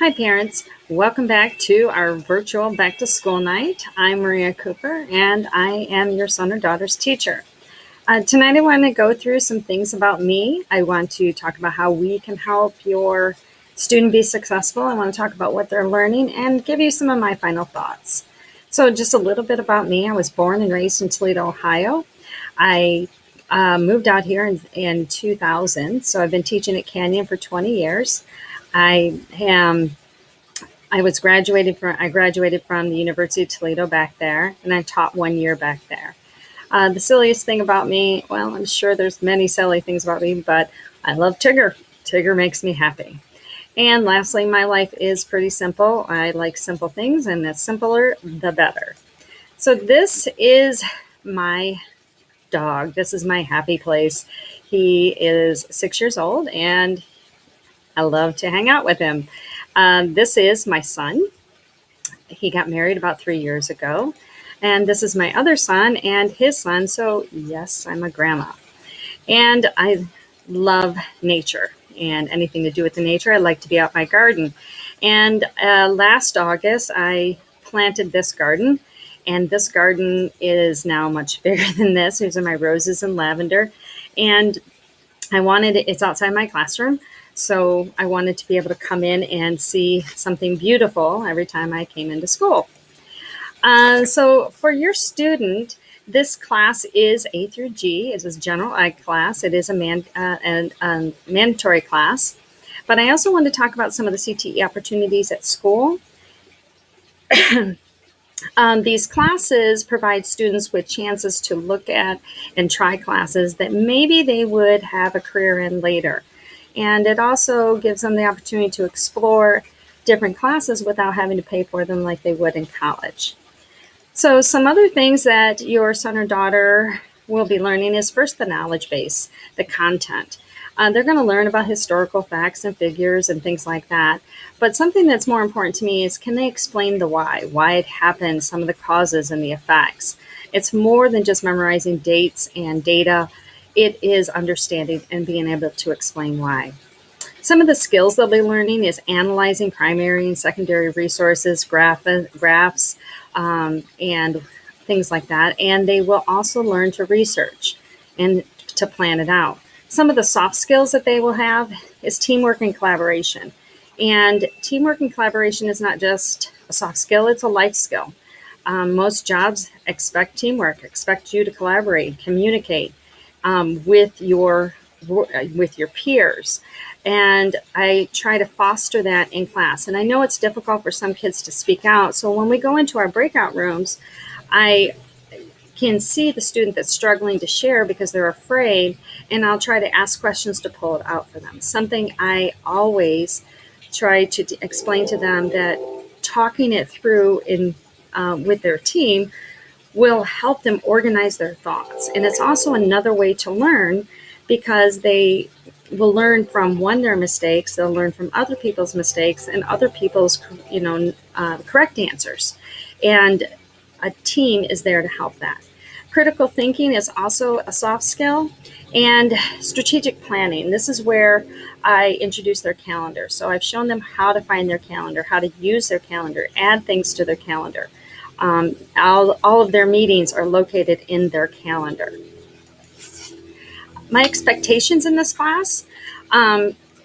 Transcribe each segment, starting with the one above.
Hi parents, welcome back to our virtual back to school night. I'm Maria Cooper and I am your son or daughter's teacher. Tonight I want to go through some things about me. I want to talk about how we can help your student be successful. I want to talk about what they're learning and give you some of my final thoughts. So just a little bit about me. I was born and raised in Toledo, Ohio. I moved out here in 2000, so I've been teaching at Canyon for 20 years. I am I graduated from the University of Toledo back there, and I taught 1 year back there. The silliest thing about me, well, I'm sure there's many silly things about me, but I love Tigger. Tigger makes me happy. And lastly, my life is pretty simple. I like simple things, and the simpler, the better. So this is my dog. This is my happy place. He is 6 years old, and I love to hang out with him. This is my son. He got married about 3 years ago. And this is my other son and his son. So, yes, I'm a grandma. And I love nature and anything to do with the nature. I like to be out in my garden. And last August, I planted this garden. And this garden is now much bigger than this. These are my roses and lavender. And it's outside my classroom. So I wanted to be able to come in and see something beautiful every time I came into school. So for your student, this class is A through G. It is a general ed class. It is a mandatory class. But I also want to talk about some of the CTE opportunities at school. These classes provide students with chances to look at and try classes that maybe they would have a career in later. And it also gives them the opportunity to explore different classes without having to pay for them like they would in college. So some other things that your son or daughter will be learning is first the knowledge base, the content. They're going to learn about historical facts and figures and things like that. But something that's more important to me is, can they explain the why it happened, some of the causes and the effects? It's more than just memorizing dates and data. It is understanding and being able to explain why. Some of the skills they'll be learning is analyzing primary and secondary resources, graphs, and things like that. And they will also learn to research and to plan it out. Some of the soft skills that they will have is teamwork and collaboration. And teamwork and collaboration is not just a soft skill, it's a life skill. Most jobs expect teamwork, expect you to collaborate, communicate with your peers. And I try to foster that in class. And I know it's difficult for some kids to speak out. So when we go into our breakout rooms, I can see the student that's struggling to share because they're afraid, and I'll try to ask questions to pull it out for them. Something I always try to explain to them, that talking it through with their team will help them organize their thoughts. And it's also another way to learn, because they will learn from their mistakes, they'll learn from other people's mistakes and other people's correct answers. And a team is there to help that. Critical thinking is also a soft skill, and strategic planning. This is where I introduce their calendar. So I've shown them how to find their calendar, how to use their calendar, add things to their calendar. All of their meetings are located in their calendar. My expectations in this class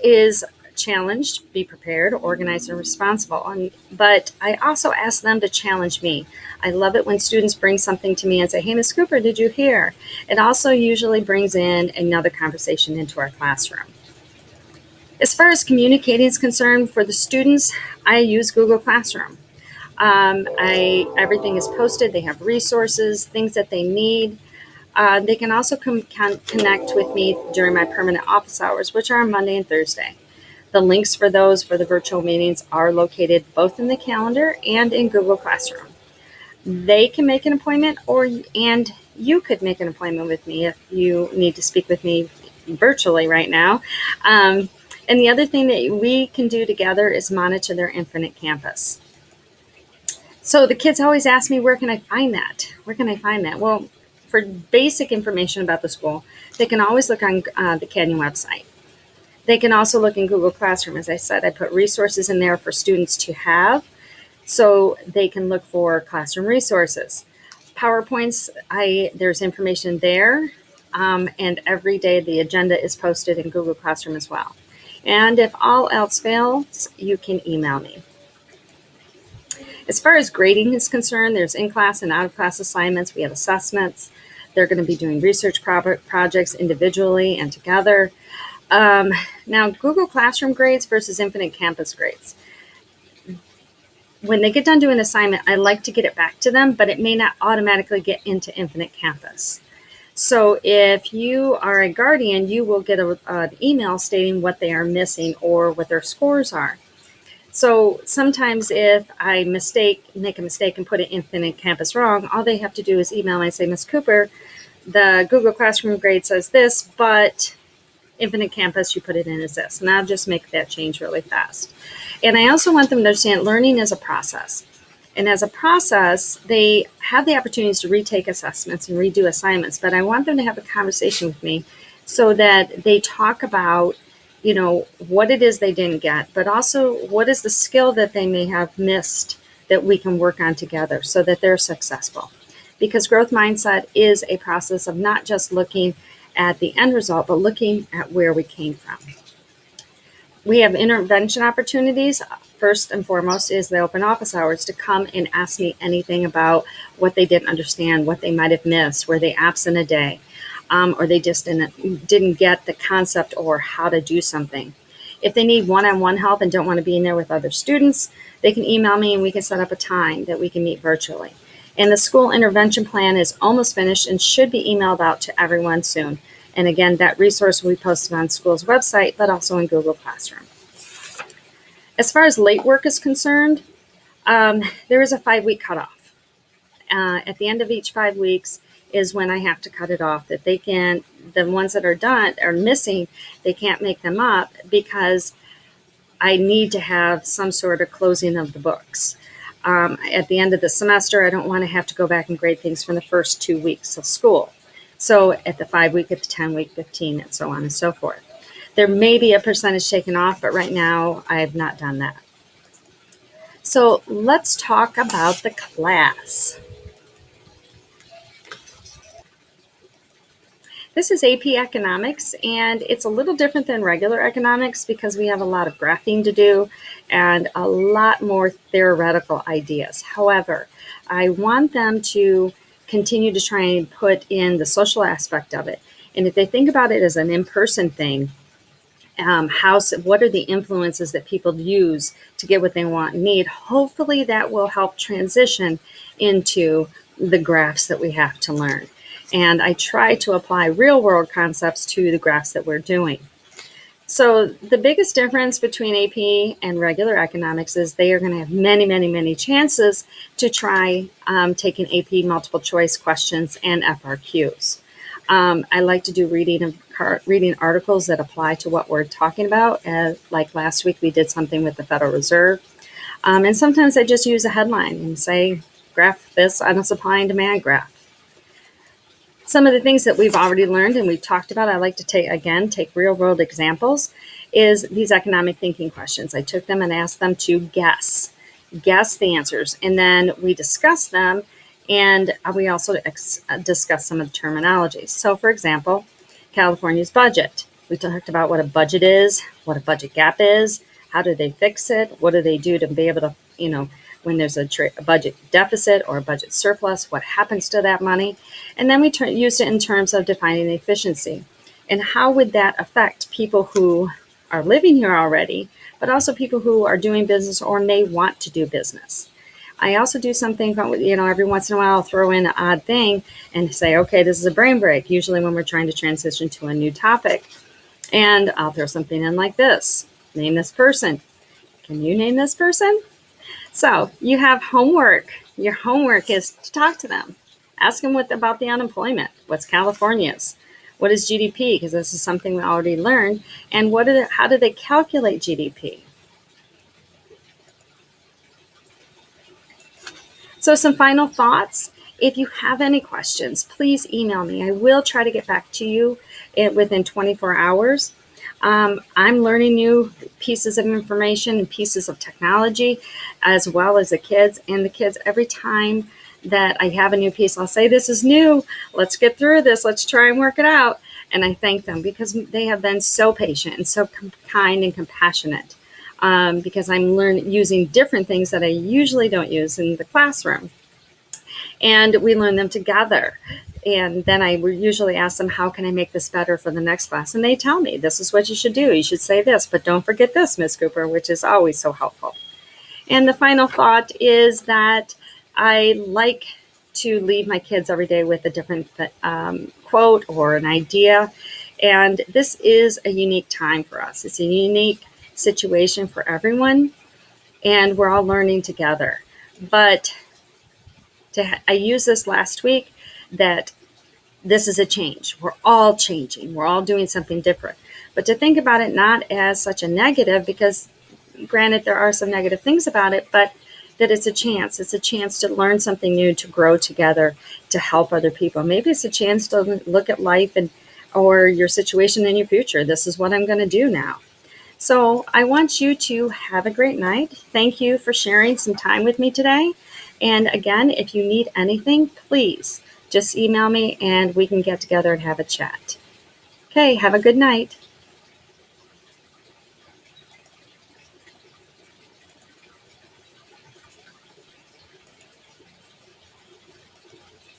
is challenged, be prepared, organized, and responsible. But I also ask them to challenge me. I love it when students bring something to me and say, "Hey, Ms. Cooper, did you hear?" It also usually brings in another conversation into our classroom. As far as communicating is concerned, for the students, I use Google Classroom. Everything is posted. They have resources, things that they need. They can also connect with me during my permanent office hours, which are on Monday and Thursday. The links for those for the virtual meetings are located both in the calendar and in Google Classroom. They can make an appointment, and you could make an appointment with me if you need to speak with me virtually right now. And the other thing that we can do together is monitor their Infinite Campus. So the kids always ask me, where can I find that? Where can I find that? Well, for basic information about the school, they can always look on the Canyon website. They can also look in Google Classroom. As I said, I put resources in there for students to have so they can look for classroom resources. PowerPoints, there's information there, and every day the agenda is posted in Google Classroom as well. And if all else fails, you can email me. As far as grading is concerned, there's in-class and out-of-class assignments. We have assessments. They're going to be doing research projects individually and together. Now, Google Classroom grades versus Infinite Campus grades. When they get done doing an assignment, I like to get it back to them, but it may not automatically get into Infinite Campus. So if you are a guardian, you will get an email stating what they are missing or what their scores are. So sometimes if I make a mistake and put it Infinite Campus wrong, all they have to do is email me and say, Ms. Cooper, the Google Classroom grade says this, but Infinite Campus, you put it in as this. And I'll just make that change really fast. And I also want them to understand learning is a process. And as a process, they have the opportunities to retake assessments and redo assignments, but I want them to have a conversation with me so that they talk about, what it is they didn't get, but also what is the skill that they may have missed that we can work on together so that they're successful. Because growth mindset is a process of not just looking at the end result, but looking at where we came from. We have intervention opportunities. First and foremost is the open office hours to come and ask me anything about what they didn't understand, what they might have missed, were they absent a day, or they just didn't get the concept or how to do something. If they need one-on-one help and don't want to be in there with other students, they can email me and we can set up a time that we can meet virtually. And the school intervention plan is almost finished and should be emailed out to everyone soon. And again, that resource will be posted on school's website, but also in Google Classroom. As far as late work is concerned, there is a 5-week cutoff. At the end of each 5 weeks is when I have to cut it off. That the ones that are missing, they can't make them up because I need to have some sort of closing of the books. At the end of the semester, I don't want to have to go back and grade things from the first 2 weeks of school. So at the 5-week, at the 10-week, 15, and so on and so forth. There may be a percentage taken off, but right now I have not done that. So let's talk about the class. This is AP Economics, and it's a little different than regular economics because we have a lot of graphing to do and a lot more theoretical ideas. However, I want them to continue to try and put in the social aspect of it. And if they think about it as an in-person thing, what are the influences that people use to get what they want and need? Hopefully that will help transition into the graphs that we have to learn. And I try to apply real world concepts to the graphs that we're doing. So the biggest difference between AP and regular economics is they are going to have many, many, many chances to try taking AP multiple choice questions and FRQs. I like to do reading articles that apply to what we're talking about. Like last week, we did something with the Federal Reserve. And sometimes I just use a headline and say, graph this on a supply and demand graph. Some of the things that we've already learned and we've talked about, I like to take real world examples, is these economic thinking questions. I took them and asked them to guess the answers. And then we discuss them, and we also discuss some of the terminology. So for example, California's budget. We talked about what a budget is, what a budget gap is, how do they fix it, what do they do to be able to, when there's a budget deficit or a budget surplus, what happens to that money? And then we used it in terms of defining efficiency. And how would that affect people who are living here already, but also people who are doing business or may want to do business? I also do something, every once in a while I'll throw in an odd thing and say, okay, this is a brain break, usually when we're trying to transition to a new topic. And I'll throw something in like this. Name this person. Can you name this person? So you have homework. Your homework is to talk to them. Ask them about the unemployment. What's California's? What is GDP? Because this is something we already learned. And how do they calculate GDP? So some final thoughts. If you have any questions, please email me. I will try to get back to you within 24 hours. I'm learning new pieces of information and pieces of technology, as well as the kids. And the kids, every time that I have a new piece, I'll say, "This is new. Let's get through this. Let's try and work it out." And I thank them because they have been so patient and so kind and compassionate. Because I'm using different things that I usually don't use in the classroom, and we learn them together. And then I usually ask them, how can I make this better for the next class? And they tell me, this is what you should do. You should say this, but don't forget this, Miss Cooper, which is always so helpful. And the final thought is that I like to leave my kids every day with a different quote or an idea. And this is a unique time for us. It's a unique situation for everyone, and we're all learning together. But I used this last week, that this is a change. We're all changing. We're all doing something different. But to think about it not as such a negative, because granted, there are some negative things about it, but that it's a chance. It's a chance to learn something new, to grow together, to help other people. Maybe it's a chance to look at life or your situation in your future. This is what I'm going to do now. So I want you to have a great night. Thank you for sharing some time with me today. And again, if you need anything, please just email me and we can get together and have a chat. Okay, have a good night.